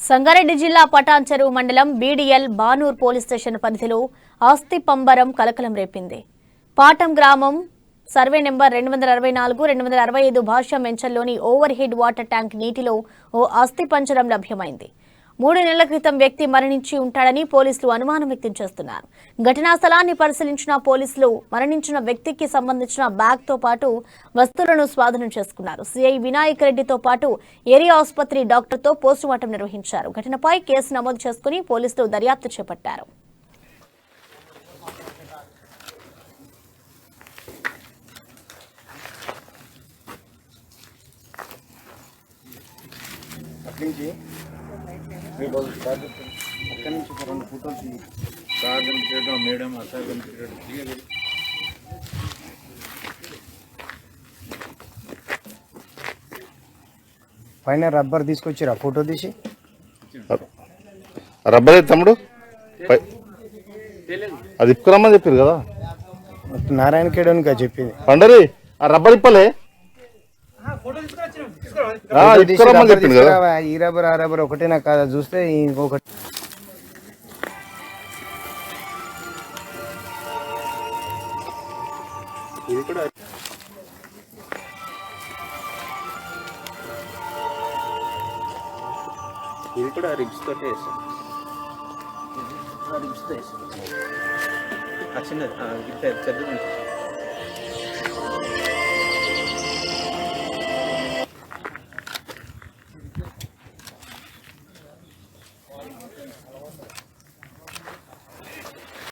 సంగారెడ్డి జిల్లా పటాన్ చెరువు మండలం బీడీఎల్ బానూర్ పోలీస్ స్టేషన్ పరిధిలో ఆస్తి పంబరం కలకలం రేపింది. పాటం గ్రామం సర్వే నెంబర్ 264-265 భాషా మెంచల్లోని ఓవర్ హెడ్ వాటర్ ట్యాంక్ నీటిలో ఓ ఆస్తి పంజరం లభ్యమైంది. 3 నెలల క్రితం వ్యక్తి మరణించి ఉంటాడని పోలీసులు అనుమానం వ్యక్తం చేస్తున్నారు. ఘటనా స్థలాన్ని పరిశీలించిన పోలీసులు మరణించిన వ్యక్తికి సంబంధించిన బ్యాగ్తో పాటు వస్తువులను స్వాధీనం చేసుకున్నారు. సిఐ వినాయక్ రెడ్డితో పాటు ఏరియా ఆసుపత్రి డాక్టర్తో పోస్టుమార్టం నిర్వహించారు. ఘటనపై కేసు నమోదు చేసుకుని పోలీసులు దర్యాప్తు చేపట్టారు. పైన రబ్బర్ తీసుకొచ్చిరా ఫోటో తీసి రబ్బర్ తమ్ముడు అది ఇప్పుకురమ్మని చెప్పారు కదా నారాయణ కేడానికి చెప్పింది పండరి ఆ రబ్బర్ ఇప్పలే ఈ రబ్బర్ ఆ రబ్బర్ ఒకటేనా కాదా చూస్తే ఇంకొకటి ఇది కూడా రిబ్స్ తోటే వేస్తాం. చిన్నది చెద్దు